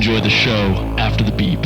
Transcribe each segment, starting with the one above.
enjoy the show after the beep.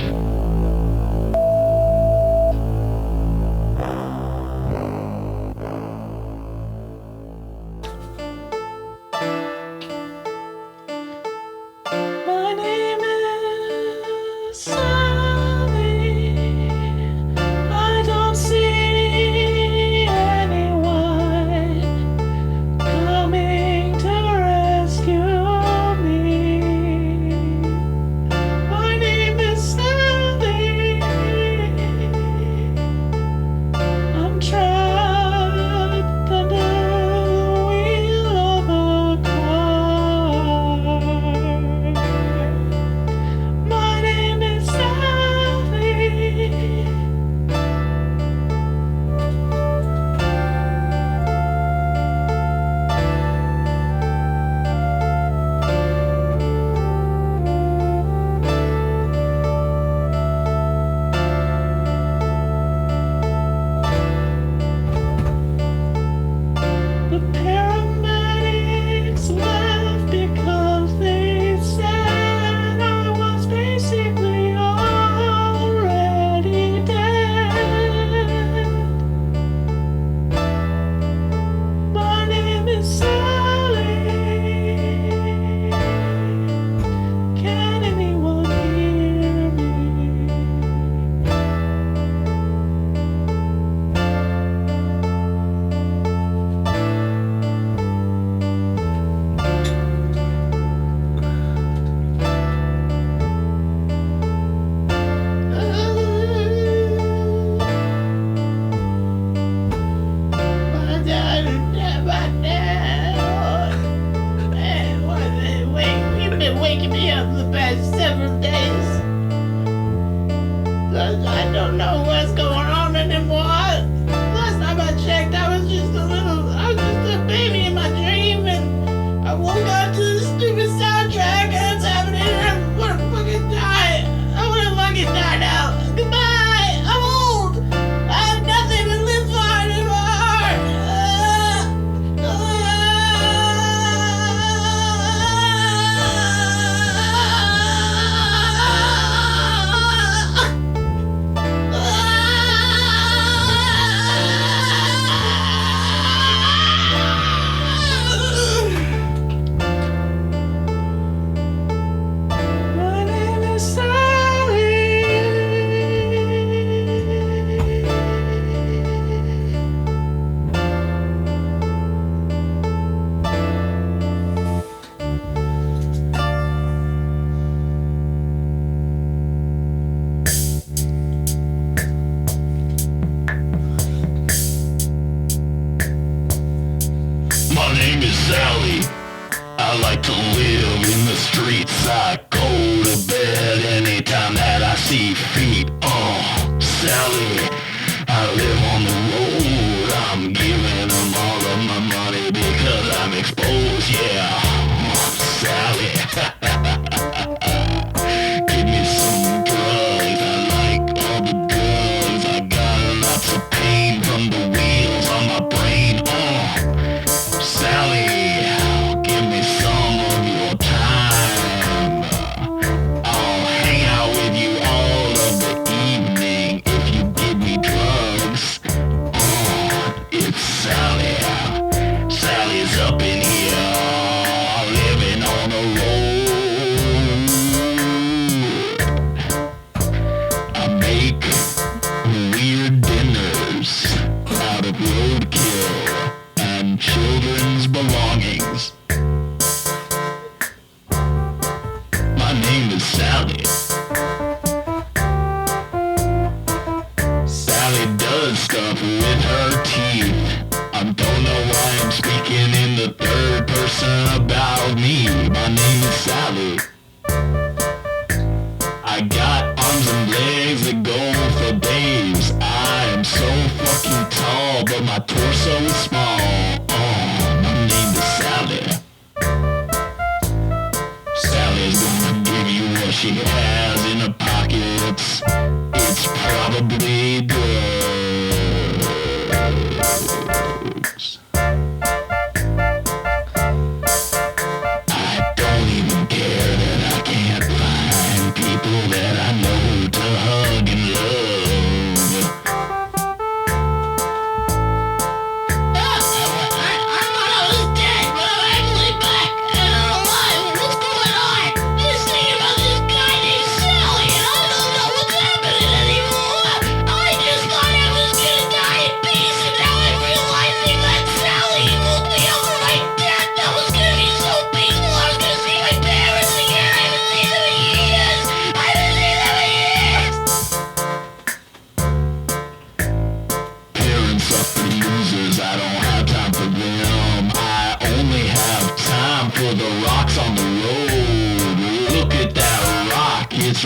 I don't even care that I can't find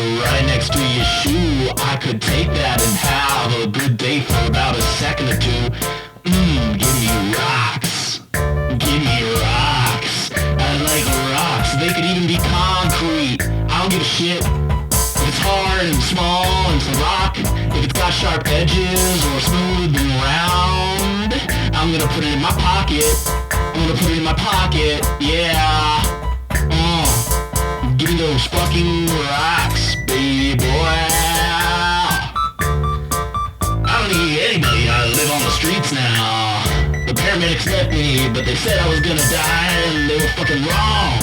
right next to your shoe. I could take that and have a good day for about a second or two. Give me rocks. Give me rocks. I like rocks. They could even be concrete. I don't give a shit. If it's hard and small and it's a rock, if it's got sharp edges or smooth and round, I'm gonna put it in my pocket. I'm gonna put it in my pocket. Yeah. Give me those fucking rocks, baby boy. I don't need anybody. I live on the streets now. The paramedics left me, but they said I was gonna die, and they were fucking wrong.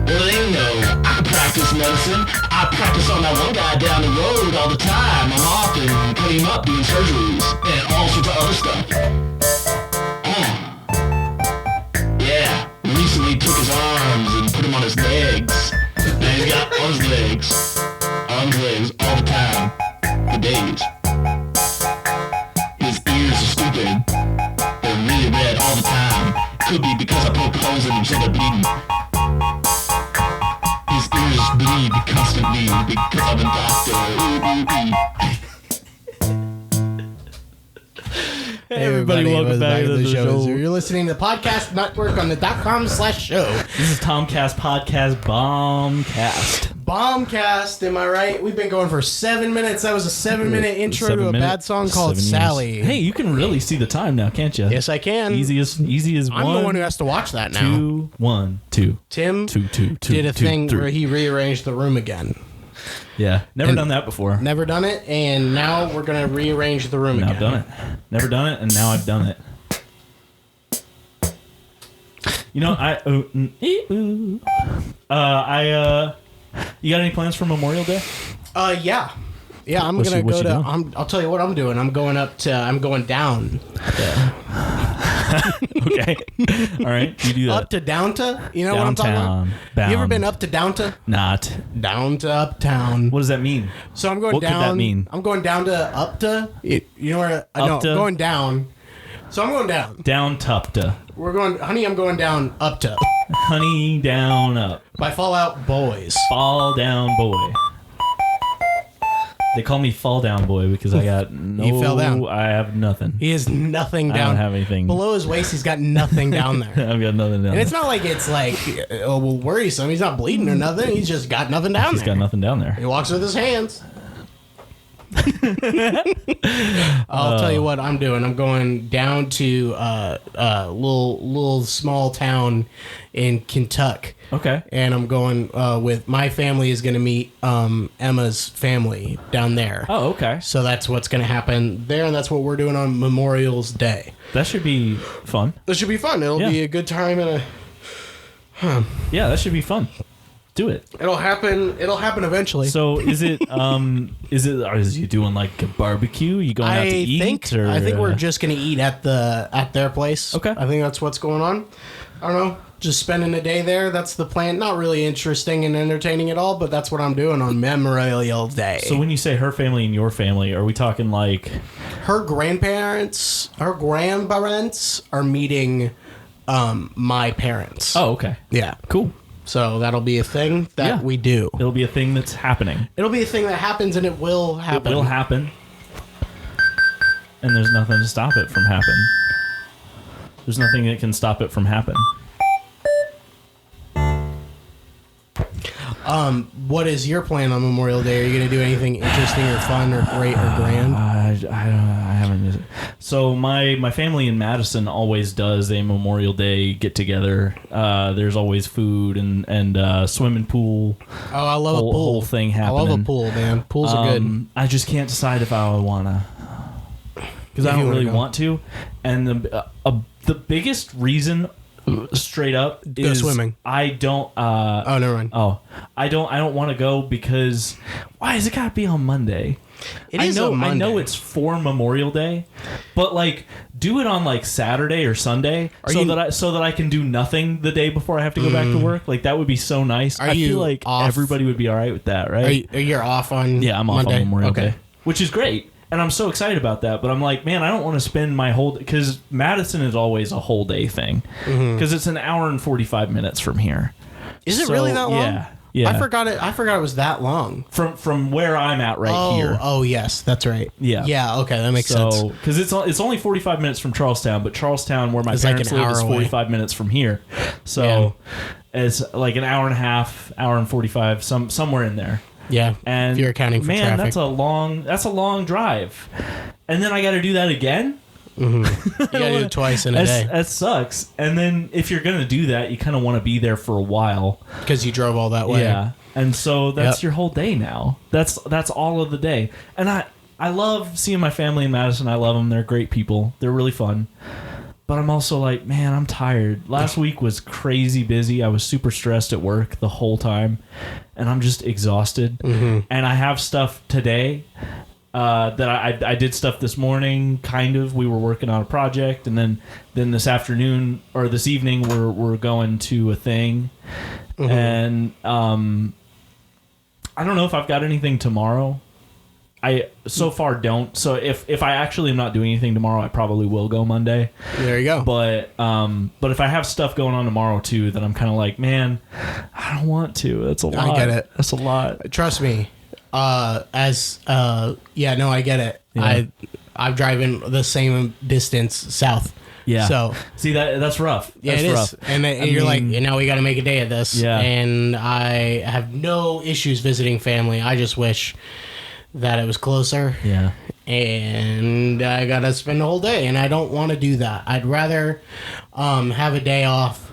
Well, they know I can practice medicine. I practice on that one guy down the road all the time. I'm often putting him up doing surgeries and all sorts of other stuff. Yeah, recently took his arms and put him on his legs. Now he's got on his legs all the time, for days. His ears are stupid. They're really red all the time. Could be because I poke holes in them so they're bleeding. His ears bleed constantly because I'm a doctor. Hey everybody, welcome back to the show. You're listening to the podcast network on the .com/show. This is Tomcast Podcast Bombcast. Bombcast, am I right? We've been going for 7 minutes. That was a 7-minute intro to a bad song called Sally. Hey, you can really see the time now, can't you? Yes, I can. Easy as I'm one. the one who has to watch that now. 2, 1, 2. Tim two, did a thing 3. where he rearranged the room again. Yeah, never done that before. Never done it, and now we're going to rearrange the room Now again. I've done it. Never done it, and now I've done it. You know, you got any plans for Memorial Day? Yeah. Yeah, I'm going to go to, I'll tell you what I'm doing. I'm going down. Okay. All right. You do that. Up to Downta? You know what I'm talking about? Bound. You ever been up to Downta? Not. Down to uptown. What does that mean? So I'm going what down. What could that mean? I'm going down to Upta. You know where? No, Upta? going down. So I'm going down. Down Tupta. We're going, honey, I'm going down Upta. Honey down up. By Fall Out Boys. Fall down boy. They call me Fall Down Boy because I got no. You fell down. I have nothing. He has nothing down. I don't have anything. Below his waist, he's got nothing down there. I've got nothing down And there. it's not like it's like, worrisome. He's not bleeding or nothing. He's just got nothing down there. He's got nothing down there. He walks with his hands. I'll tell you what I'm doing. I'm going down to little small town in Kentucky. Okay. And I'm going with my family is going to meet Emma's family down there. Oh, okay. So that's what's going to happen there, and that's what we're doing on Memorial's Day. That should be fun. This should be fun. It'll be a good time and Yeah, that should be fun. Do it. It'll happen eventually. So is it or is you doing like a barbecue? You going out to eat? I think we're just gonna eat at their place. Okay. I think that's what's going on. I don't know. Just spending a day there. That's the plan. Not really interesting and entertaining at all, but that's what I'm doing on Memorial Day. So when you say her family and your family, are we talking like her grandparents are meeting my parents. Oh, okay. Yeah. Cool. So that'll be a thing that we do. It'll be a thing that's happening. It'll be a thing that happens, and it will happen. It will happen. And there's nothing to stop it from happening. There's nothing that can stop it from happening. What is your plan on Memorial Day? Are you going to do anything interesting or fun or great or grand? I haven't. So my family in Madison always does a Memorial Day get together. There's always food and swimming pool. Oh, I love a pool. Whole thing happening. I love a pool, man. Pools are good. I just can't decide if I wanna, because I don't really want to. And the biggest reason, straight up, is swimming. I don't. Oh, never mind. I don't want to go because why is it gotta be on Monday? It is on Monday. I know it's for Memorial Day, but like do it on like Saturday or Sunday so that I can do nothing the day before I have to go back to work. Like that would be so nice. I feel like everybody would be all right with that, right? You're off on I'm Monday? off on Memorial Day, which is great. And I'm so excited about that, but I'm like, man, I don't want to spend my whole... Because Madison is always a whole day thing. Because it's an hour and 45 minutes from here. Is it really that long? Yeah. Yeah. I forgot it was that long. From where I'm at here. Oh, yes, that's right. Yeah. Yeah, okay, that makes sense. Because it's only 45 minutes from Charlestown, but Charlestown, where my It's parents like an live, is hour away. 45 minutes from here. So it's like an hour and a half, hour and 45, somewhere in there. Yeah, And if you're accounting for man, traffic. that's a long drive. And then I got to do that again? You gotta do it twice in a day. That sucks. And then if you're going to do that, you kind of want to be there for a while. Because you drove all that way. Yeah. And so that's your whole day now. That's all of the day. And I love seeing my family in Madison. I love them. They're great people. They're really fun. But I'm also like, man, I'm tired. Last week was crazy busy. I was super stressed at work the whole time. And I'm just exhausted. And I have stuff today that I did stuff this morning, kind of. We were working on a project. And then this afternoon or this evening, we're going to a thing. And I don't know if I've got anything tomorrow. I so far don't. So if I actually am not doing anything tomorrow, I probably will go Monday. There you go. But if I have stuff going on tomorrow too, then I'm kind of like, man, I don't want to. That's a lot. I get it. That's a lot. Trust me. I get it. Yeah. I'm driving the same distance south. Yeah. So see that's rough. yeah, That's it is. rough. And you're like, now we got to make a day of this. Yeah. And I have no issues visiting family. I just wish that it was closer. Yeah. And I got to spend the whole day, and I don't want to do that. I'd rather have a day off.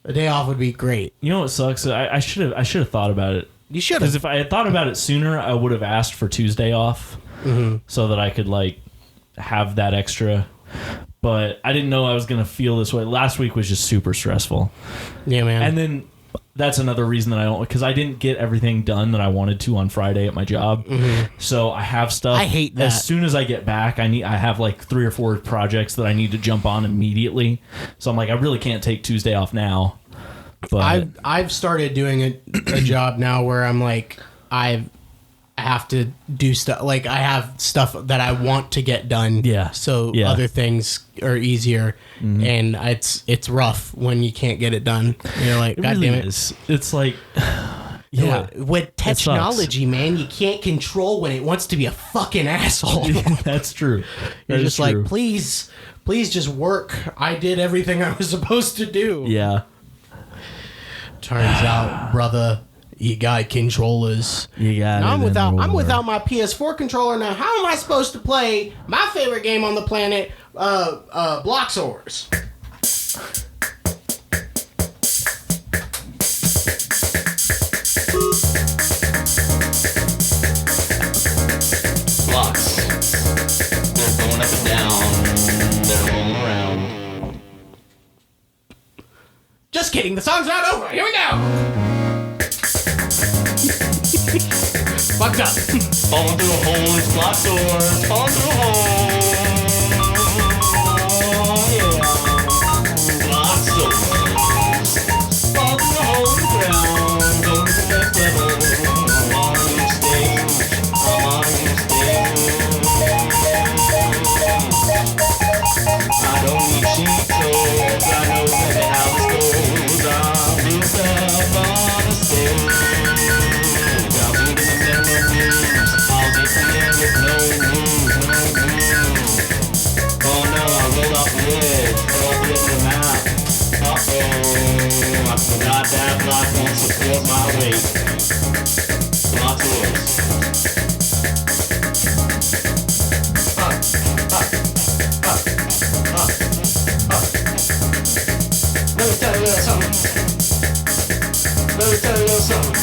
A day off would be great. You know what sucks? I should have thought about it. You should have. Because if I had thought about it sooner, I would have asked for Tuesday off so that I could like have that extra. But I didn't know I was going to feel this way. Last week was just super stressful. Yeah, man. And then that's another reason that I don't, because I didn't get everything done that I wanted to on Friday at my job. So I have stuff. I hate that. As soon as I get back, I have like 3 or 4 projects that I need to jump on immediately. So I'm like, I really can't take Tuesday off now. But I've started doing a job now where I'm like, I have to do stuff. Like, I have stuff that I want to get done. Yeah. So Yeah. other things are easier. And it's rough when you can't get it done. You're like, it God really damn it. is. It's like, yeah. With technology, man, you can't control when it wants to be a fucking asshole. That's true. You're That just is like, true. please just work. I did everything I was supposed to do. Yeah. Turns out, brother, you got controllers. You got Now it. I'm without my PS4 controller now. How am I supposed to play my favorite game on the planet, Bloxors? Blocks. They're going up and down. They're rolling around. Just kidding. The song's not over. Here we go. Fucked up. Falling through a hole, it's block doors. Falling through a hole. Oh, yeah. Block doors. Fall through a hole in the ground. Going to the next level. I'm on your stage. I'm on your stage. I don't need cheat codes. I know exactly how this goes. I'm yourself on the stage. Oh no, I rolled off the edge. Fell in the mouth. Uh-oh, I forgot that block won't support my weight. Block yours. Let me tell you a little something. Let me tell you a little something.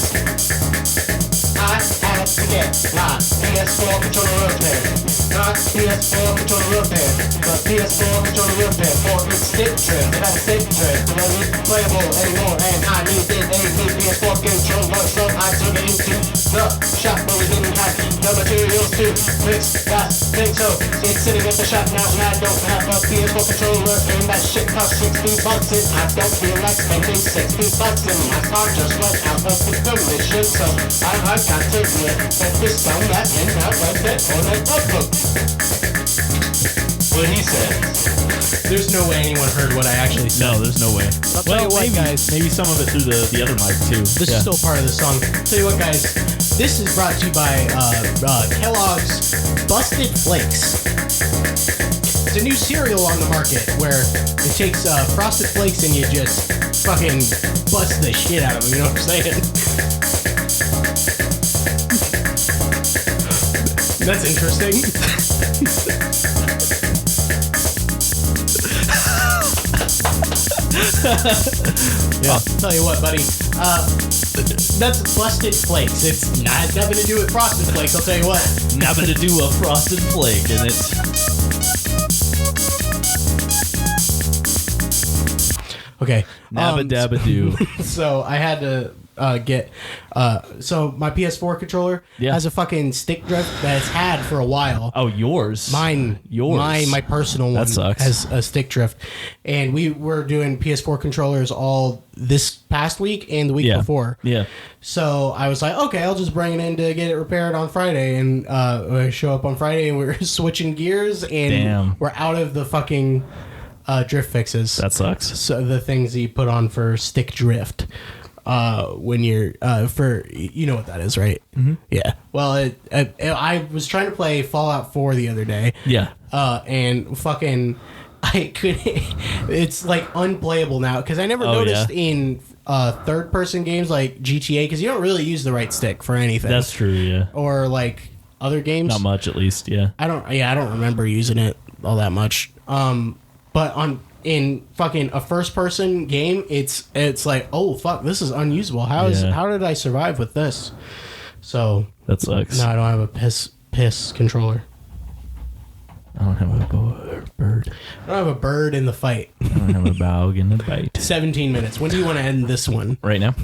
I had to get my PS4 controller repaired. Not PS4 controller repaired, but PS4 controller repaired for its stick drift. It had a stick drift, it wasn't playable anymore, and I needed a new PS4 controller, so I took it into the shop where we didn't have the materials to fix that thing. So it's sitting at the shop now, and I don't have a PS4 controller, and that shit costs $60, and I don't feel like spending $60, and my car just went out of the commission, so I got to get this on that and I went that on a notebook. what he said. There's no way anyone heard what I actually said. No, there's no way. I'll tell you what, maybe, guys. maybe some of it through the other mic too. This is still part of the song. Tell you what, guys. This is brought to you by Kellogg's Busted Flakes. It's a new cereal on the market where it takes Frosted Flakes and you just fucking bust the shit out of them. You know what I'm saying? That's interesting. Yeah. I'll tell you what, buddy. That's Busted Flakes. It's not nothing to do with Frosted Flakes. I'll tell you what. Nothing to do with Frosted Flake, and it's. Okay. Nabba dabba doo. So I had to get. So my PS4 controller has a fucking stick drift that it's had for a while. Oh, yours. Yours. My personal one That sucks. has a stick drift, and we were doing PS4 controllers all this past week and the week before. Yeah. So I was like, okay, I'll just bring it in to get it repaired on Friday, and I show up on Friday and we're switching gears, and we're out of the fucking drift fixes. That sucks. So the things that you put on for stick drift. When you're for you know what that is, right? Mm-hmm. Yeah. Well, I was trying to play Fallout 4 the other day. Yeah. And fucking I couldn't. It's like unplayable now because I never noticed in third person games like GTA because you don't really use the right stick for anything. That's true. Yeah. Or like other games. Not much, at least. Yeah. I don't remember using it all that much. But in fucking a first person game, it's like, oh fuck, this is unusable. How did I survive with this? So that sucks. No, I don't have a piss controller. I don't have a bird. I don't have a bird in the fight. I don't have a bog in the bite. 17 minutes. When do you want to end this one? Right now.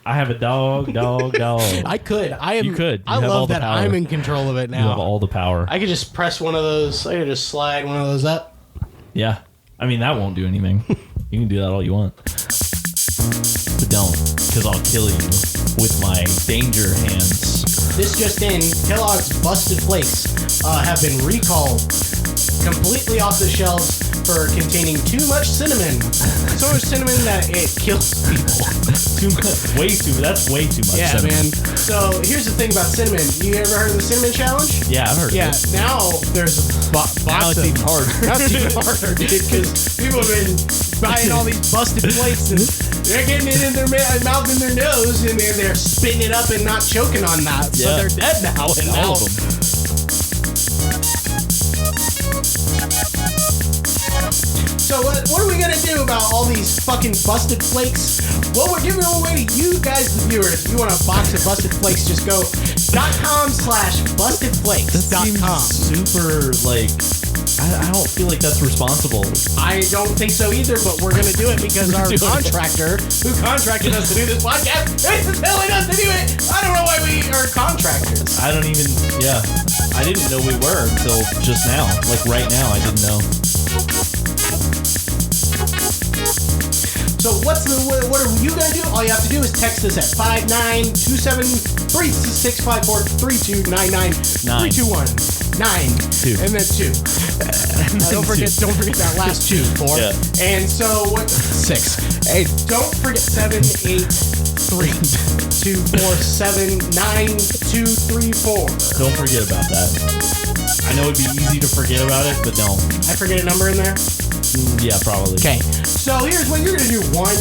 I have a dog. I could. You could. I love that I'm in control of it now. You have all the power. I could just press one of those. I could just slide one of those up. Yeah. I mean, that won't do anything. You can do that all you want. But don't, because I'll kill you with my danger hands. This just in, Kellogg's Busted Flakes have been recalled completely off the shelves for containing too much cinnamon. So much cinnamon that it kills people. That's way too much cinnamon. Man. So here's the thing about cinnamon. You ever heard of the cinnamon challenge? Yeah, I've heard of it. Yeah, now there's a box now it's even harder. Now it's even harder, dude, because people have been buying all these Busted Flakes and they're getting it in their mouth and their nose and they're spitting it up and not choking on that. So they're dead now. And all of them. So what are we gonna do about all these fucking Busted Flakes? Well, we're giving them away to you guys, the viewers. If you want a box of Busted Flakes, just go .com/bustedflakes.com. Super, like, I don't feel like that's responsible. I don't think so either, but we're gonna do it because our contractor, who contracted us to do this podcast, is telling us to do it. I don't know why we are contractors. I don't even, I didn't know we were until just now. Like right now, I didn't know. So what are you gonna do? All you have to do is text us at 59273-654-3299-321-9 and then 2. Don't forget that last 2. 4. Yeah. And so what? 6. Hey, don't forget 783-247-9234. Don't forget about that. I know it'd be easy to forget about it, but don't. I forget a number in there? Yeah, probably. Okay. So here's what you're gonna do: 1,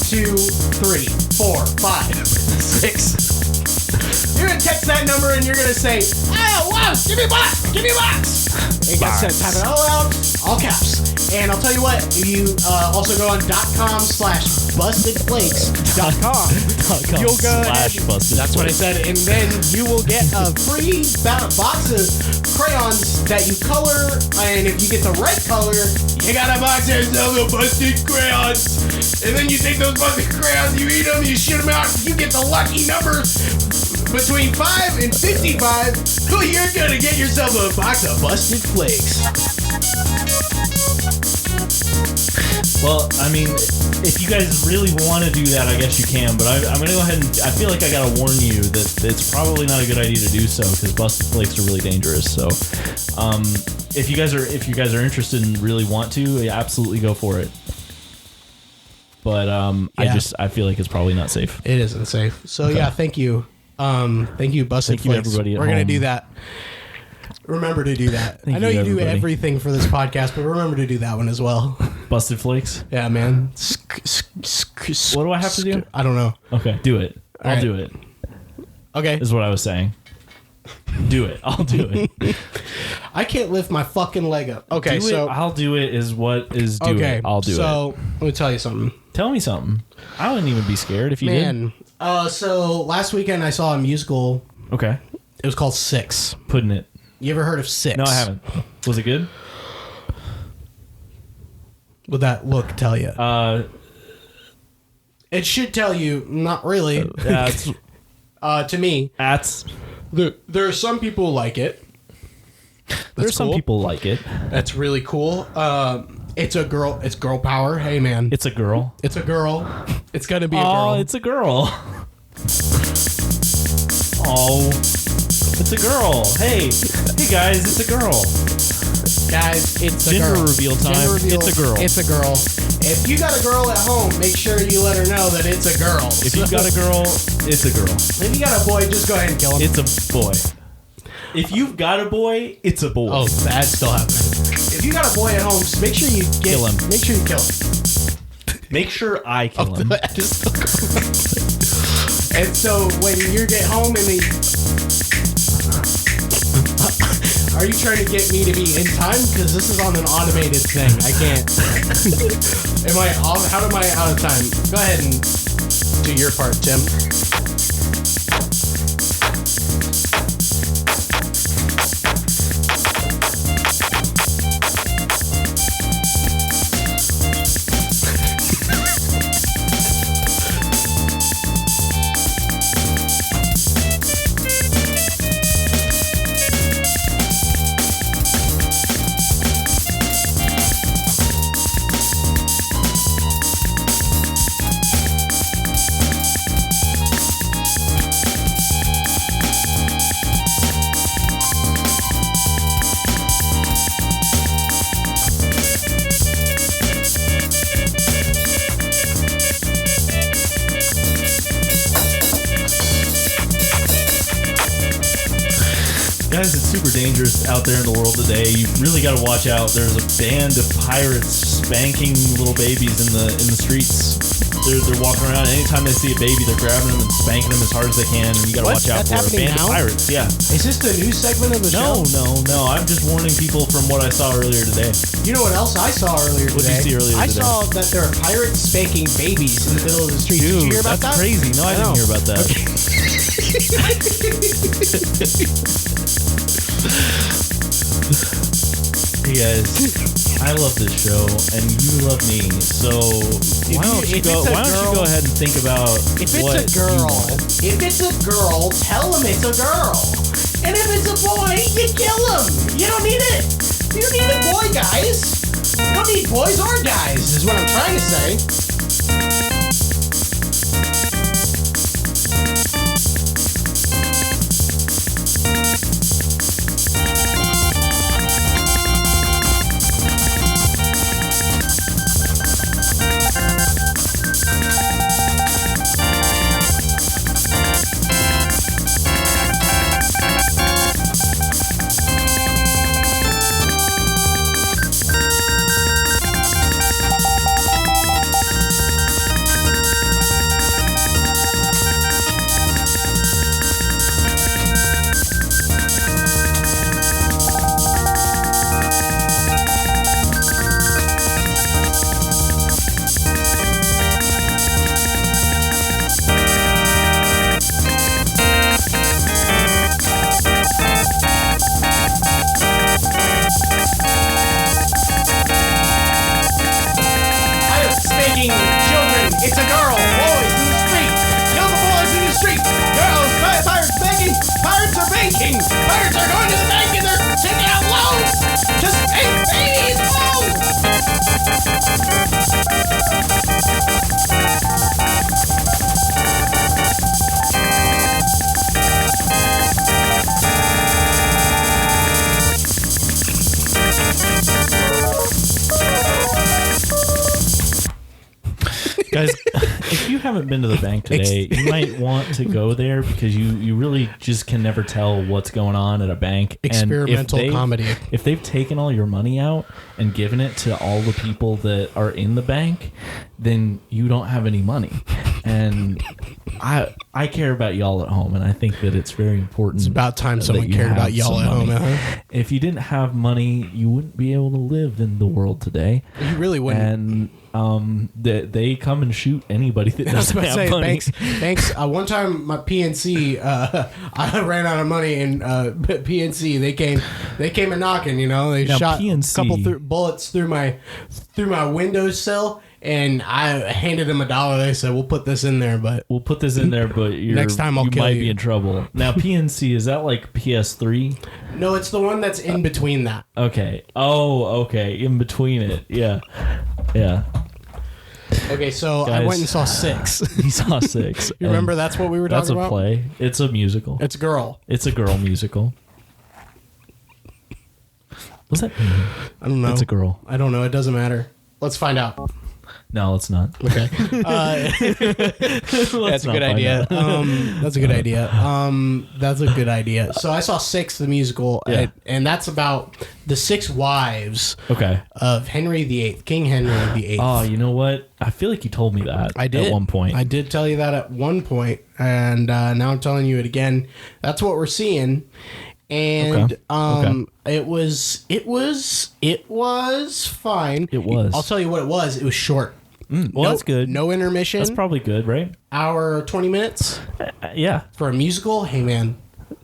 2, 3, 4, 5, 6. You're gonna text that number and you're gonna say, "Oh, wow, give me a box, give me a box." And type it all out, all caps. And I'll tell you what, you also go on .com/bustedflakes.com. You'll go ahead. That's what I said, and then you will get a free box of crayons that you color. And if you get the right color, you got a box of the busted crayons. And then you take those busted crayons, you eat them, you shoot them out, you get the lucky numbers between 5 and 55. Well, you're gonna get yourself a box of Busted Flakes. Well, I mean, if you guys really want to do that, I guess you can. But I'm going to go ahead and I feel like I got to warn you that it's probably not a good idea to do so because busted flakes are really dangerous. So, if you guys are interested and really want to, yeah, absolutely go for it. But I feel like it's probably not safe. It isn't safe. So okay. Yeah, thank you. Thank you, Busted Flakes. Everybody We're going to do that. Remember to do that. I know you do everything for this podcast, but remember to do that one as well. Busted Flakes? Yeah, man. What do I have to do? I don't know. Okay, do it. I'll do it. Okay. Is what I was saying. Do it. I'll do it. I can't lift my fucking leg up. Okay, so I'll do it is what is do it. I'll do it. So let me tell you something. Tell me something. I wouldn't even be scared if you did. So last weekend I saw a musical. Okay. It was called Six. Puddin' It. You ever heard of Six? No, I haven't. Was it good? Would that look tell you? It should tell you. Not really. To me. There are some people who like it. There's some people like it. That's really cool. It's a girl. It's girl power. Hey, man. It's a girl. It's a girl. It's gonna be a girl. Oh, it's a girl. Oh, it's a girl. Hey guys, it's a girl. Guys, it's a Gender girl. reveal time. It's a girl. It's a girl. If you got a girl at home, make sure you let her know that it's a girl. If you got a girl, it's a girl. If you got a boy, just go ahead and kill him. It's a boy. If you've got a boy, it's a boy. Oh, that's still happening. If you got a boy at home, just make sure you kill him. Make sure you kill him. Make sure I kill him. And so when you get home and are you trying to get me to be in time? Because this is on an automated thing. I can't. How am I out of time? Go ahead and do your part, Tim. Guys, it's super dangerous out there in the world today. You really got to watch out. There's a band of pirates spanking little babies in the streets. They're walking around. Anytime they see a baby, they're grabbing them and spanking them as hard as they can. And you got to watch out for a band of pirates. Yeah. Is this the news segment of the show? No. I'm just warning people from what I saw earlier today. You know what else I saw earlier today? What did you see earlier today? I saw that there are pirates spanking babies in the middle of the street. Dude, did you hear about that? That's crazy. No, I didn't hear about that. Okay. Hey guys, I love this show and you love me, so why don't you go ahead and think about if it's a girl, tell them it's a girl. And if it's a boy, you kill him. You don't need it. You don't need a boy, guys. You don't need boys or guys, is what I'm trying to say. It's a girl. Boys in the street. Kill the boys in the street. Girls, pirates begging. Pirates are banking. Pirates are going to the bank and they're sending out loans to spank babies. Oh! Guys, if you haven't been to the bank today, you might want to go there because you really just can never tell what's going on at a bank. Experimental comedy. If they've taken all your money out and given it to all the people that are in the bank, then you don't have any money. And I care about y'all at home, and I think that it's very important. It's about time someone cared about y'all at home. If you didn't have money, you wouldn't be able to live in the world today. You really wouldn't. And they come and shoot anybody that doesn't have money. Banks. One time, my PNC, I ran out of money, and PNC they came a knocking. They shot PNC, a couple bullets through my windowsill. And I handed him $1. They said, "We'll put this in there, but next time you might be in trouble." Now, PNC, is that like PS3? No, it's the one that's in between that. Okay. Oh, okay. In between it. Yeah. Yeah. Okay, so guys, I went and saw 6. He saw 6. You remember that's what we were talking about? That's a play. It's a musical. It's a girl. It's a girl musical. What's that mean? I don't know. It's a girl. I don't know. It doesn't matter. Let's find out. No, it's not. Okay. That's a good idea. That's a good idea. That's a good idea. So I saw 6, the musical, and that's about the 6 wives of Henry VIII, King Henry VIII. Oh, you know what? I feel like you told me that at one point. I did tell you that at one point, and now I'm telling you it again. That's what we're seeing. And it was fine. It was. I'll tell you what it was. It was short. Well, that's good. No intermission. That's probably good, right? Hour 20 minutes. Yeah. For a musical, hey man,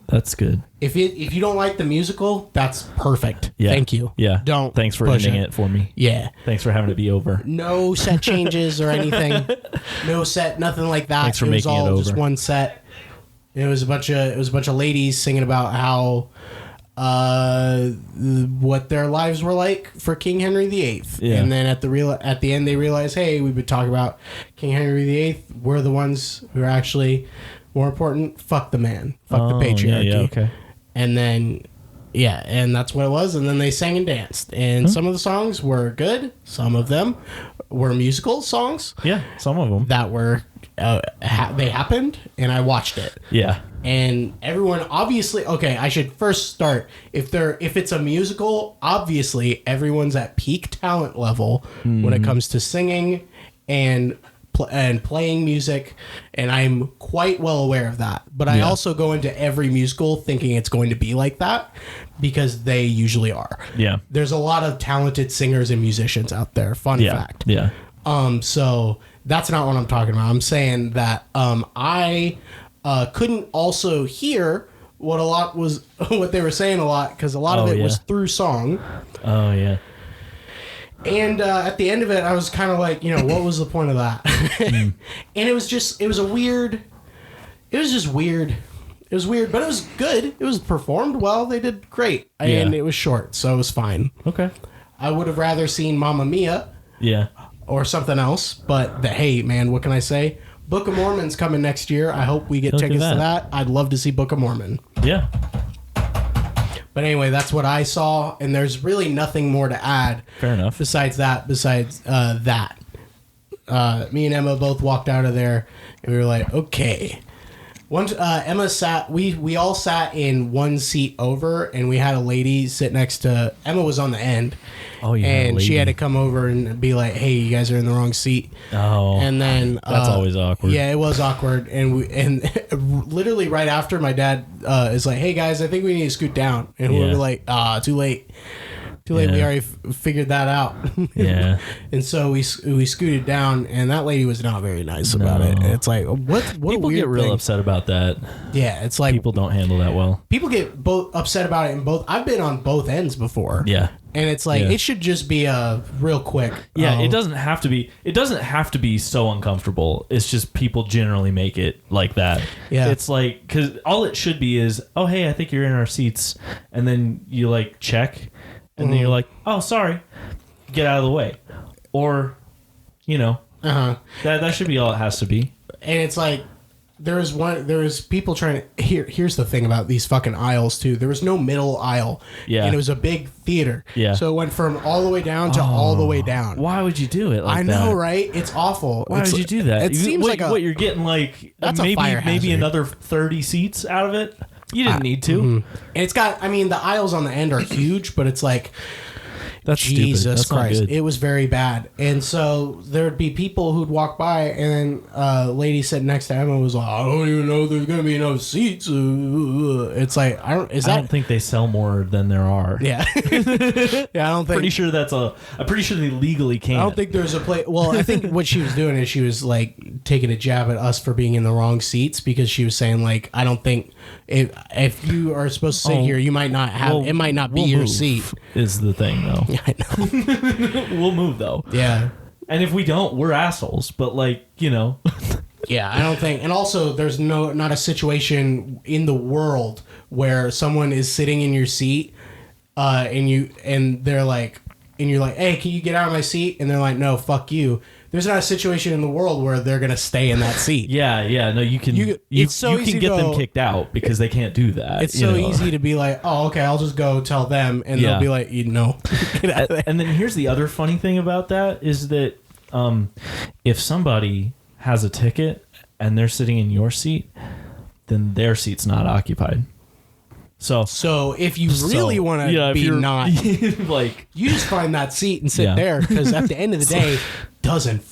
that's good. If you don't like the musical, that's perfect. Yeah. Thank you. Yeah. Don't. Thanks for ending it for me. Yeah. Thanks for having it be over. No set changes or anything. No set, nothing like that. Thanks for making it over. Just one set. It was a bunch of ladies singing about how what their lives were like for King Henry VIII. Yeah. And then at the end they realized, hey, we've been talking about King Henry VIII. We're the ones who are actually more important. Fuck the man. Fuck the patriarchy. Yeah, okay. And then and that's what it was. And then they sang and danced. And some of the songs were good. Some of them were musical songs. Yeah, some of them that were they happened, and I watched it. Yeah. And everyone obviously, okay, I should first start. If it's a musical, obviously everyone's at peak talent level when it comes to singing and playing music, and I'm quite well aware of that. But I also go into every musical thinking it's going to be like that because they usually are. Yeah. There's a lot of talented singers and musicians out there. Fun fact. Yeah. So that's not what I'm talking about. I'm saying that I couldn't also hear what they were saying a lot because a lot of it was through song. Oh yeah. And at the end of it, I was kind of like, what was the point of that? And it was just weird, but it was good. It was performed well. They did great. And it was short, so it was fine. Okay. I would have rather seen Mamma Mia. Yeah. Or something else, but hey, man, what can I say? Book of Mormon's coming next year. I hope we get tickets to that. I'd love to see Book of Mormon. Yeah. But anyway, that's what I saw, and there's really nothing more to add. Fair enough. Besides that, me and Emma both walked out of there, and we were like, okay. Once Emma sat, we all sat in one seat over, and we had a lady sit next to Emma. Was on the end. Oh yeah, and she had to come over and be like, "Hey, you guys are in the wrong seat." Oh, and then that's always awkward. Yeah, it was awkward, and literally right after, my dad is like, "Hey guys, I think we need to scoot down," and we were like, "Too late." Too late. We already figured that out. Yeah. And so we scooted down, and that lady was not very nice about it. And it's like, what people get real upset about that. Yeah, it's like people don't handle that well. People get both upset about it in both. I've been on both ends before. Yeah. And it's like it should just be a real quick. Yeah, it doesn't have to be. It doesn't have to be so uncomfortable. It's just people generally make it like that. Yeah. It's like because all it should be is, oh hey, I think you're in our seats, and then you like check. And then you're like, oh, sorry, get out of the way. Or, that should be all it has to be. And it's like, there was people trying to. Here's the thing about these fucking aisles too. There was no middle aisle. Yeah. And it was a big theater. Yeah. So it went from all the way down to all the way down. Why would you do it like I know, that? right? It's awful. Why would you do that? It seems what, like what you're getting like That's a maybe fire hazard. another 30 seats out of it. You didn't need to. And it's got. I mean, the aisles on the end are huge, but it's like. That's Jesus stupid. That's Christ. not good. It was very bad. And so there'd be people who'd walk by, and then a lady sitting next to Emma was like, I don't even know there's going to be enough seats. It's like, I don't think they sell more than there are. Yeah. Yeah, I don't think. I'm pretty sure they legally can't. I don't think there's a place. Well, I think what she was doing is she was like taking a jab at us for being in the wrong seats because she was saying, like, I don't think if you are supposed to sit here, you might not have, it might not be your move seat. Is the thing, though. I know. We'll move, though. Yeah. And if we don't, we're assholes. But, like, you know. Yeah, I don't think. And also, there's not a situation in the world where someone is sitting in your seat, and they're like, and you're like, hey, can you get out of my seat? And they're like, no, fuck you. There's not a situation in the world where they're gonna stay in that seat. Yeah, no, you can. You can get them kicked out because they can't do that. It's so easy to be like, oh, okay, I'll just go tell them, and they'll be like, get out of there. And then here's the other funny thing about that is that if somebody has a ticket and they're sitting in your seat, then their seat's not occupied. So if you really want to be not like, you just find that seat and sit there, because at the end of the day, doesn't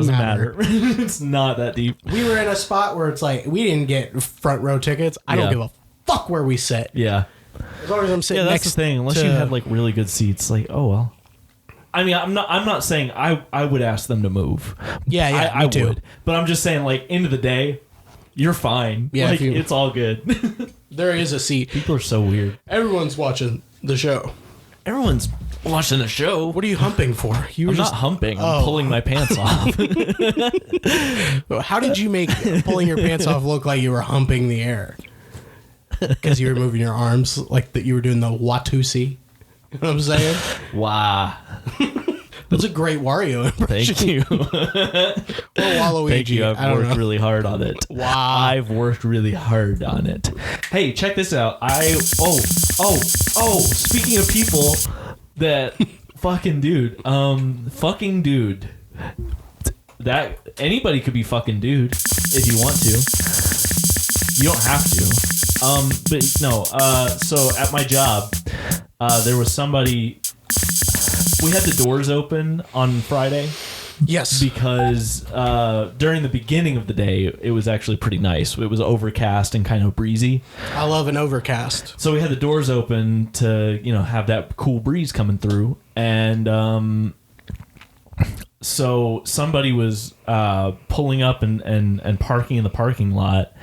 matter. It's not that deep. We were in a spot where it's like we didn't get front row tickets. I don't give a fuck where we sit. Yeah, as long as I'm sitting that's next the thing. Unless you had like really good seats, like, oh well. I mean, I'm not saying I would ask them to move. Yeah, I too. would. But I'm just saying, like, end of the day, you're fine. Yeah, like, it's all good. There is a seat. People are so weird. Everyone's watching the show. Everyone's watching the show. What are you humping for? I'm not humping. I'm pulling my pants off. How did you make pulling your pants off look like you were humping the air? Because you were moving your arms like that. You were doing the Watusi. You know what I'm saying? Wow. That's a great Wario impression. Thank you. Or Waluigi. Thank you. I've worked really hard on it. Wow. I've worked really hard on it. Hey, check this out. Speaking of people that fucking dude. That anybody could be fucking dude if you want to. You don't have to. But no, so at my job, there was somebody. We had the doors open on Friday. Yes. Because during the beginning of the day, it was actually pretty nice. It was overcast and kind of breezy. I love an overcast. So we had the doors open to, have that cool breeze coming through. And so somebody was pulling up and parking in the parking lot.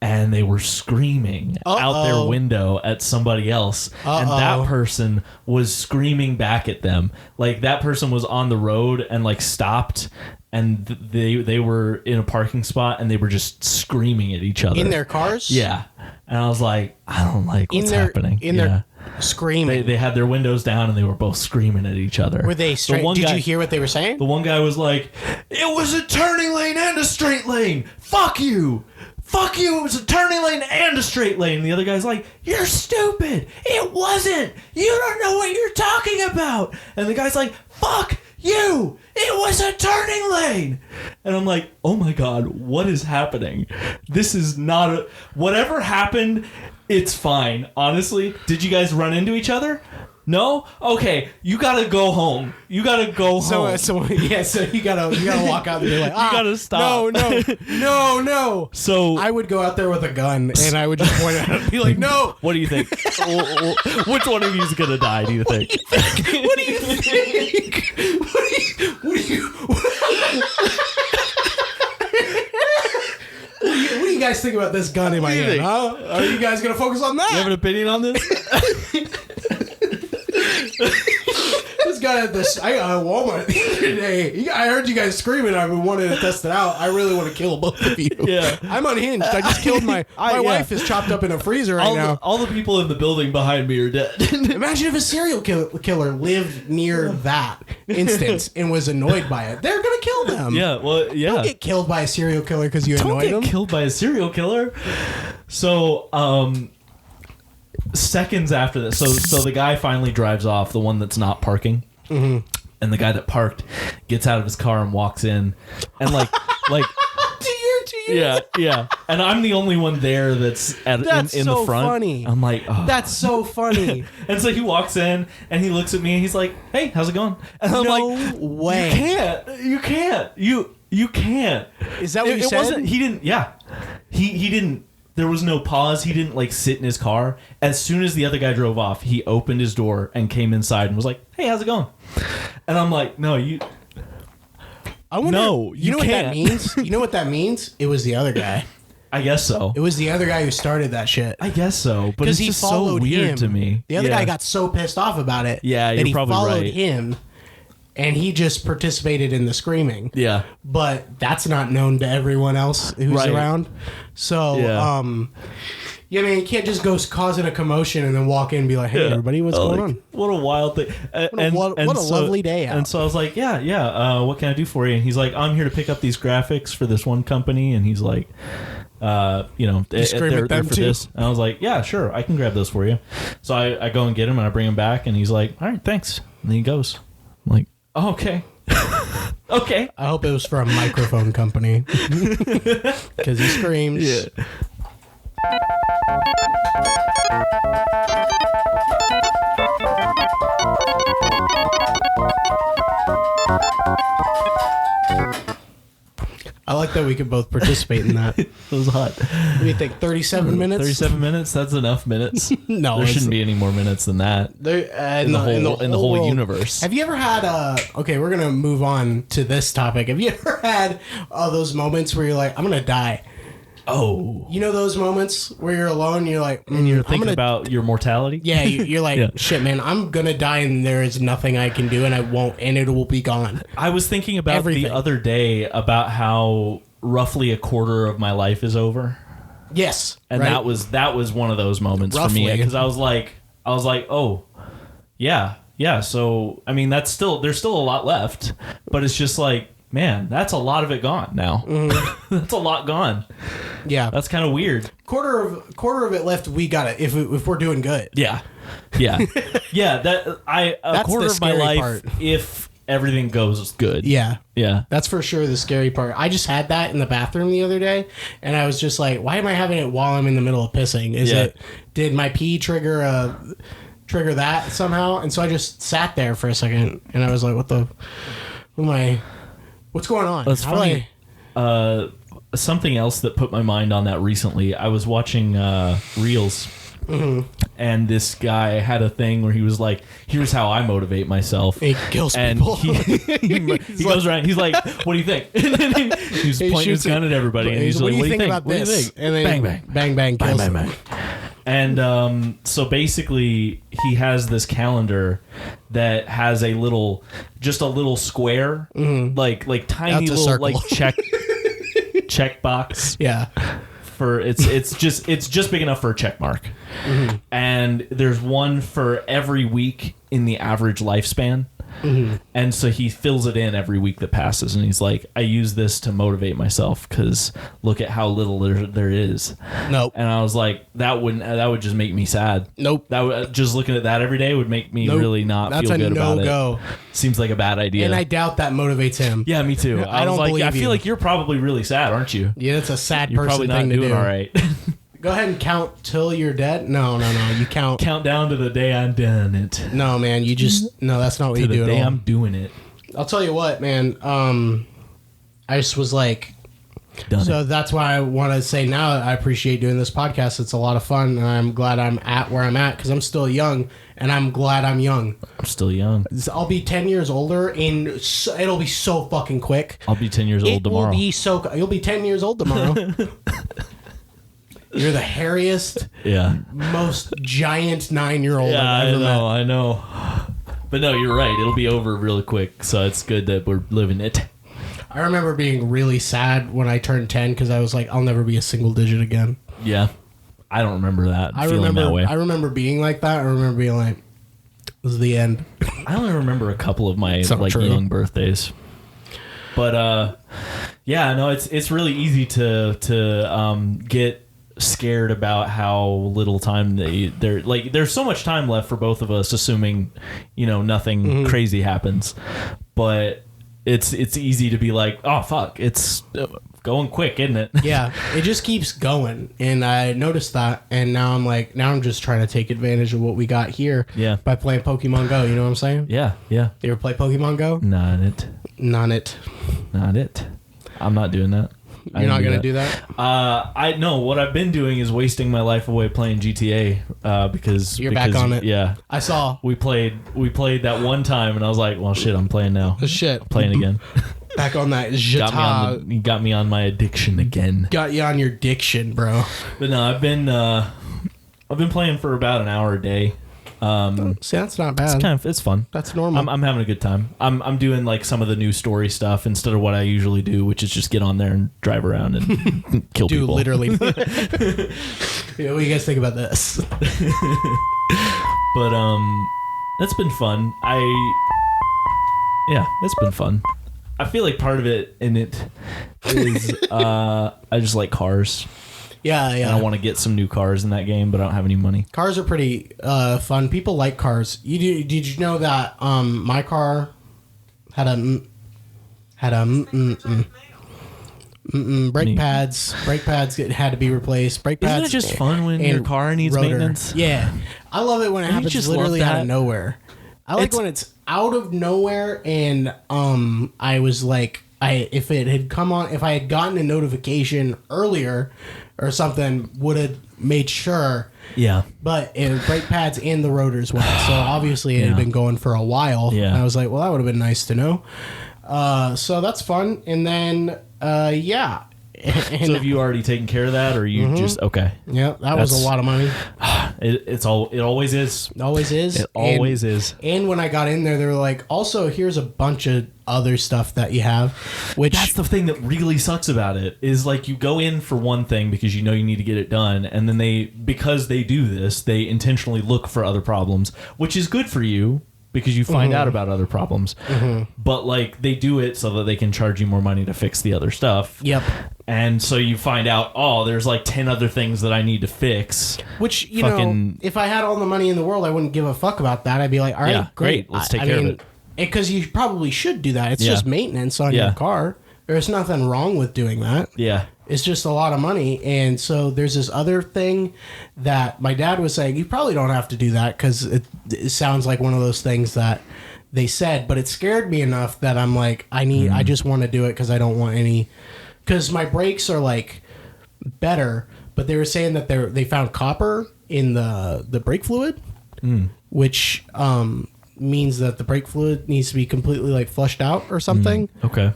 And they were screaming out their window at somebody else. And that person was screaming back at them. Like, that person was on the road and, like, stopped. And they were in a parking spot. And they were just screaming at each other. In their cars? Yeah. And I was like, I don't like what's happening. Their screaming. They had their windows down. And they were both screaming at each other. Were they straight? Did you hear what they were saying? The one guy was like, it was a turning lane and a straight lane. Fuck you. Fuck you, it was a turning lane and a straight lane. And the other guy's like, you're stupid. It wasn't. You don't know what you're talking about. And the guy's like, fuck you. It was a turning lane. And I'm like, oh my God, what is happening? This is not whatever happened, it's fine. Honestly, did you guys run into each other? No? Okay, you gotta go home. You gotta go home. So you gotta walk out and be like, you gotta stop. No. So I would go out there with a gun and I would just point at it and be like, no. What do you think? Which one of you is gonna die, do you think? What do you think? What do you guys think about this gun in my hand, huh? Are you guys gonna focus on that? You have an opinion on this? This got at this. I got at Walmart the other day. I heard you guys screaming. I wanted to test it out. I really want to kill both of you. Yeah. I'm unhinged. I just killed my wife is chopped up in a freezer right now. All the people in the building behind me are dead. Imagine if a serial killer lived near that instance and was annoyed by it. They're gonna kill them. Yeah. Well. Yeah. Don't get killed by a serial killer because you annoyed them. Don't get killed by a serial killer. So, seconds after this, so the guy finally drives off, the one that's not parking, and the guy that parked gets out of his car and walks in, and like yeah, and I'm the only one there that's in so the front. Funny. I'm like, oh. That's so funny. And so he walks in and he looks at me and he's like, "Hey, how's it going?" And I'm like, way. You can't. Is that what you said? Wasn't. He didn't. Yeah. He didn't. There was no pause. He didn't like sit in his car. As soon as the other guy drove off, he opened his door and came inside and was like, "Hey, how's it going?" And I'm like, "No, you." I wonder, you know can't. What that means? You know what that means? It was the other guy. I guess so. It was the other guy who started that shit. I guess so, but it's he just so followed weird him. to me. The other guy got so pissed off about it. Yeah, that you're he probably followed right. him, and he just participated in the screaming. Yeah, but that's not known to everyone else who's around. So, yeah, man, you can't just go causing a commotion and then walk in and be like, "Hey, everybody, what's going on?" What a wild thing! What a lovely day out. And so I was like, "Yeah, what can I do for you?" And he's like, "I'm here to pick up these graphics for this one company." And he's like, they're for this. And I was like, "Yeah, sure, I can grab those for you." So I go and get him and I bring him back, and he's like, "All right, thanks." And then he goes, I'm like, "Oh, okay." Okay. I hope it was for a microphone company because he screams. Yeah. I like that we could both participate in that. It was hot. What do you think? 37 minutes? 37 minutes? That's enough minutes. No, there shouldn't be any more minutes than that. In the whole universe. Have you ever had okay, we're gonna move on to this topic. Have you ever had those moments where you're like, I'm gonna die? Oh, you know those moments where you're alone and you're like, and you're thinking about your mortality. Yeah, you're like, Yeah. Shit, man, I'm gonna die and there is nothing I can do and I won't, and it will be gone. I was thinking about Everything. the other day about how roughly a quarter of my life is over. Yes, and right? that was one of those moments for me, because I was like, oh, yeah. So I mean, there's still a lot left, but it's just like, man, that's a lot of it gone now. Mm-hmm. That's a lot gone. Yeah, that's kind of weird. Quarter of it left. We got it if we're doing good. Yeah. Yeah. That a quarter of my life part. If everything goes good. Yeah. Yeah. That's for sure the scary part. I just had that in the bathroom the other day, and I was just like, why am I having it while I'm in the middle of pissing? Did my pee trigger that somehow? And so I just sat there for a second, and I was like, what's going on? That's funny. Something else that put my mind on that recently, I was watching Reels, and this guy had a thing where he was like, here's how I motivate myself. He kills and people. He goes around, he's like, what do you think? He's pointing his gun at everybody, and he's like, what do you think about this? And then bang, bang, kills him. And so basically, he has this calendar that has a little square, like tiny little like check box. Yeah. For it's just big enough for a check mark. Mm-hmm. And there's one for every week in the average lifespan. Mm-hmm. And so he fills it in every week that passes, and he's like, I use this to motivate myself because look at how little there is. Nope. And I was like, that would just make me sad. Nope. That would, just looking at that every day would make me really not feel good about it. No-go. Seems like a bad idea. And I doubt that motivates him. Yeah, me too. I don't believe I feel like you're probably really sad, aren't you? Yeah, it's a sad you're person probably thing to do. You're probably not doing all right. Go ahead and count till you're dead. No. You count. Count down to the day I'm done it. No, man. You just that's not what you do. To the day at all. I'm doing it. I'll tell you what, man. I just was like, that's why I want to say now I appreciate doing this podcast. It's a lot of fun, and I'm glad I'm at where I'm at because I'm still young, and I'm glad I'm young. I'm still young. I'll be 10 years older, and it'll be so fucking quick. I'll be 10 years old tomorrow. You'll be 10 years old tomorrow. You're the hairiest, most giant 9-year-old I've ever met. I know. But no, you're right. It'll be over really quick, so it's good that we're living it. I remember being really sad when I turned 10 because I was like, I'll never be a single digit again. Yeah. I don't remember that. I remember being like that. I remember being like, this is the end. I only remember a couple of my young birthdays. But yeah, no, it's really easy to get scared about how little time there's so much time left for both of us, assuming nothing crazy happens. But it's easy to be like, oh fuck, it's going quick, isn't it? Yeah, it just keeps going, and I noticed that, and now I'm just trying to take advantage of what we got here. Yeah. By playing Pokemon Go. You know what I'm saying? Yeah. You ever play Pokemon Go? Not it. I'm not doing that. You're not gonna do that? I know what I've been doing is wasting my life away playing GTA because back on it. Yeah, I saw we played that one time, and I was like, well, shit, I'm playing now. Shit, I'm playing again. Back on that. You got me on my addiction again. Got you on your diction, bro. But no, I've been playing for about an hour a day. See, that's not bad. It's fun. That's normal. I'm having a good time. I'm doing like some of the new story stuff instead of what I usually do, which is just get on there and drive around and kill people. Literally. What do you guys think about this? But that's been fun. It's been fun. I feel like part of it in it is I just like cars. Yeah. And I want to get some new cars in that game, but I don't have any money. Cars are pretty fun. People like cars. Did you know that my car had brake pads. Brake pads had to be replaced. Brake pads. Isn't it just fun when your car needs maintenance? Yeah, I love it when it happens literally out of nowhere. I like when it's out of nowhere, and I was like, if I had gotten a notification earlier or something, would have made sure. Yeah. But brake pads and the rotors went. So obviously it had been going for a while. Yeah. And I was like, well, that would have been nice to know. So that's fun. And then, yeah. So have you already taken care of that, or you just okay? Yeah, that was a lot of money. It always is. Always is. It always is. And when I got in there, they were like, also, here's a bunch of other stuff that you have. Which that's the thing that really sucks about it is like you go in for one thing because you know you need to get it done, and then because they do this, they intentionally look for other problems, which is good for you. Because you find out about other problems. But, like, they do it so that they can charge you more money to fix the other stuff. Yep. And so you find out, there's, like, 10 other things that I need to fix. Which, you know, if I had all the money in the world, I wouldn't give a fuck about that. I'd be like, all right, great. Let's take care of it. Because you probably should do that. It's just maintenance on your car. There's nothing wrong with doing that. Yeah. It's just a lot of money. And so there's this other thing that my dad was saying, you probably don't have to do that because it sounds like one of those things that they said, but it scared me enough that I'm like, I just want to do it because I don't want any, because my brakes are like better, but they were saying that they found copper in the brake fluid, which means that the brake fluid needs to be completely like flushed out or something. Okay.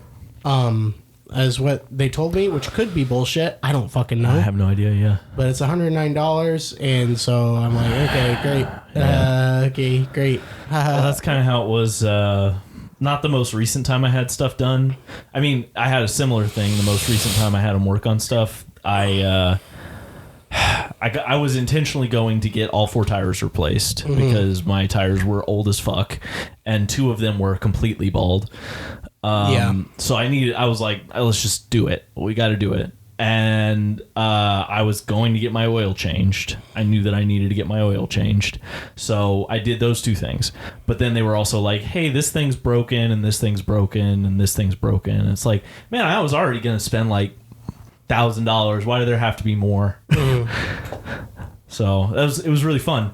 As what they told me, which could be bullshit. I don't fucking know. I have no idea, yeah. But it's $109, and so I'm like, okay, great. Okay, great. Well, that's kind of how it was. Not the most recent time I had stuff done. I mean, I had a similar thing. The most recent time I had them work on stuff, I was intentionally going to get all 4 tires replaced because my tires were old as fuck, and 2 of them were completely bald. So I was like, let's just do it. We got to do it. And I was going to get my oil changed. I knew that I needed to get my oil changed. So I did those 2 things. But then they were also like, hey, this thing's broken, and this thing's broken, and this thing's broken. And it's like, man, I was already going to spend like $1,000. Why do there have to be more? So it was really fun.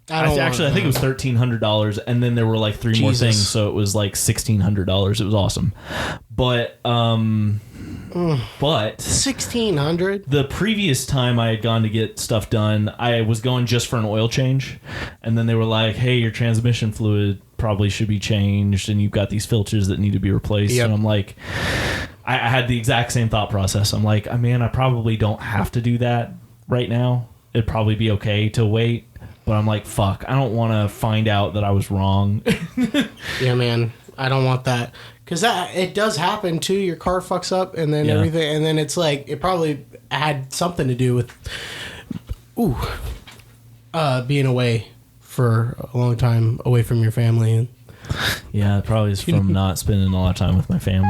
I think it was $1,300, and then there were like 3 more things, so it was like $1,600. It was awesome, but $1,600. The previous time I had gone to get stuff done, I was going just for an oil change, and then they were like, "Hey, your transmission fluid probably should be changed, and you've got these filters that need to be replaced." Yep. And I'm like, I had the exact same thought process. I'm like, man, I probably don't have to do that right now. It'd probably be okay to wait. but I'm like, fuck, I don't want to find out that I was wrong. Yeah, man, I don't want that. Because it does happen too. Your car fucks up and then everything. And then it's like, it probably had something to do with, being away for a long time, away from your family. And yeah, it probably is from not spending a lot of time with my family.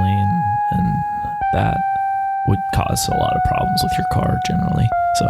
And that would cause a lot of problems with your car generally. So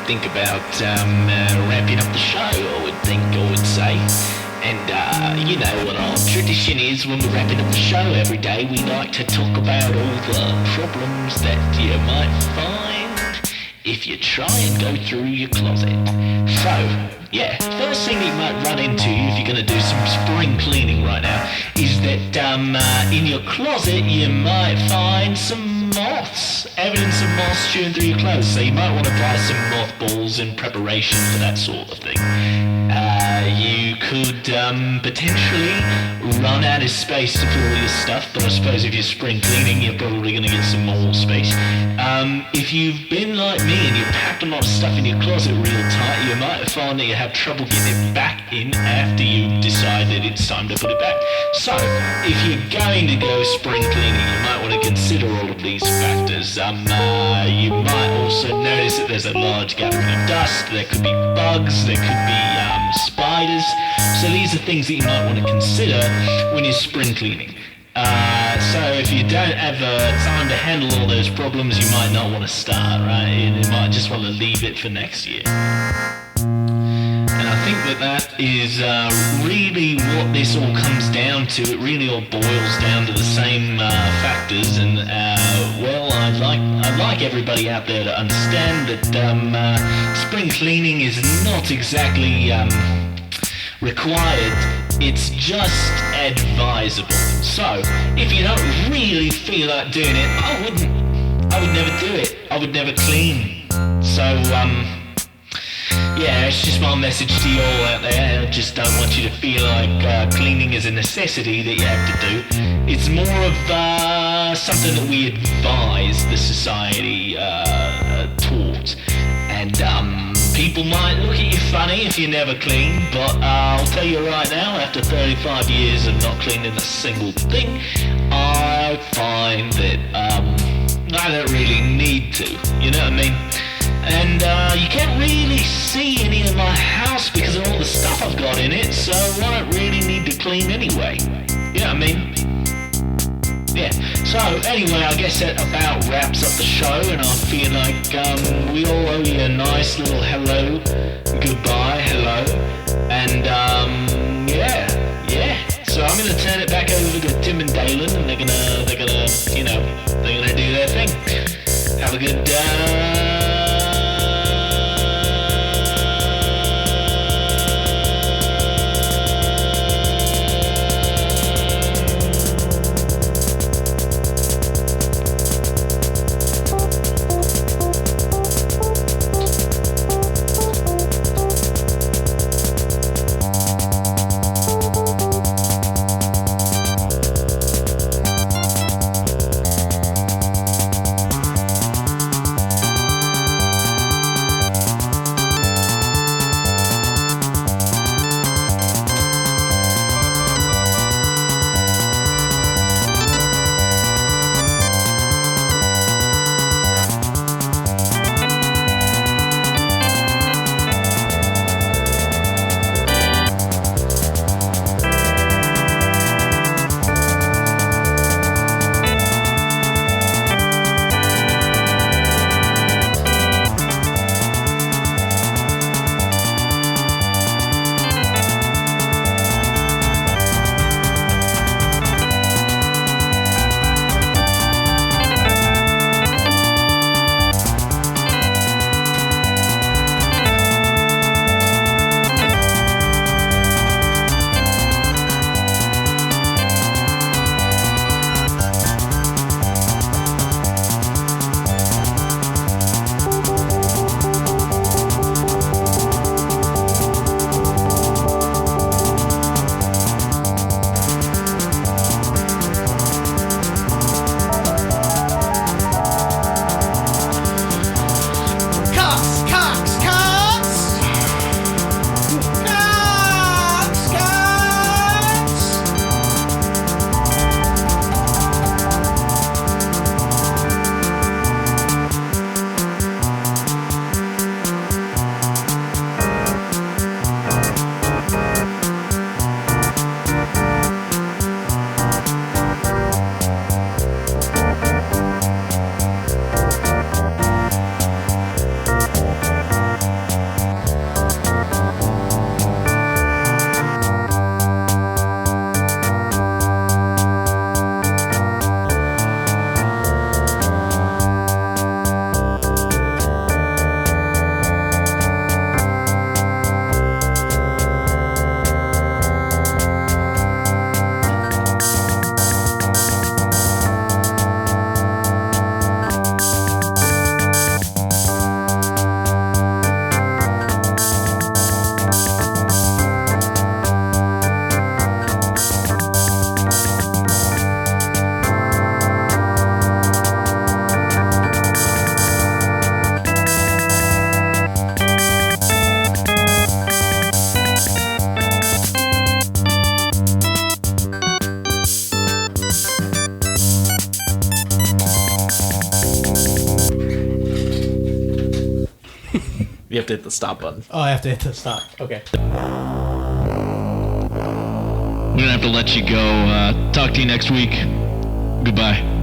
think about wrapping up the show, I would say. And you know what our tradition is when we're wrapping up the show every day. We like to talk about all the problems that you might find if you try and go through your closet. So, yeah, first thing that you might run into if you're going to do some spring cleaning right now is that in your closet you might find some moths, evidence of moths chewing through your clothes. So you might want to buy some mothballs in preparation for that sort of thing. You could potentially run out of space to put all your stuff, but I suppose if you're spring cleaning, you're probably going to get some more space. If you've been like me and you've packed a lot of stuff in your closet real tight, you might find that you have trouble getting it back in after you decide that it's time to put it back. So, if you're going to go spring cleaning, you might want to consider all of these factors. You might also notice that there's a large gathering of dust, there could be bugs, there could be spiders. So these are things that you might want to consider when you're spring cleaning. So if you don't have time to handle all those problems, you might not want to start, right? You might just want to leave it for next year. And I think that is really what this all comes down to. It really all boils down to the same factors. And well, I'd like everybody out there to understand that spring cleaning is not exactly required. It's just advisable. So, if you don't really feel like doing it, I would never do it. I would never clean. So, yeah, it's just my message to you all out there. I just don't want you to feel like cleaning is a necessity that you have to do. It's more of something that we advise the society towards. And people might look at you funny if you never clean, but I'll tell you right now, after 35 years of not cleaning a single thing, I find that I don't really need to, you know what I mean? And you can't really see any of my house because of all the stuff I've got in it, so I don't really need to clean anyway, you know what I mean? Yeah, so anyway, I guess that about wraps up the show, and I feel like we all owe you a nice little hello, goodbye, hello, and yeah. gonna turn it back over to Tim and Dalen, and they're gonna do their thing. Have a good You have to hit the stop button. Oh, I have to hit the stop. Okay. We're gonna have to let you go. Talk to you next week. Goodbye.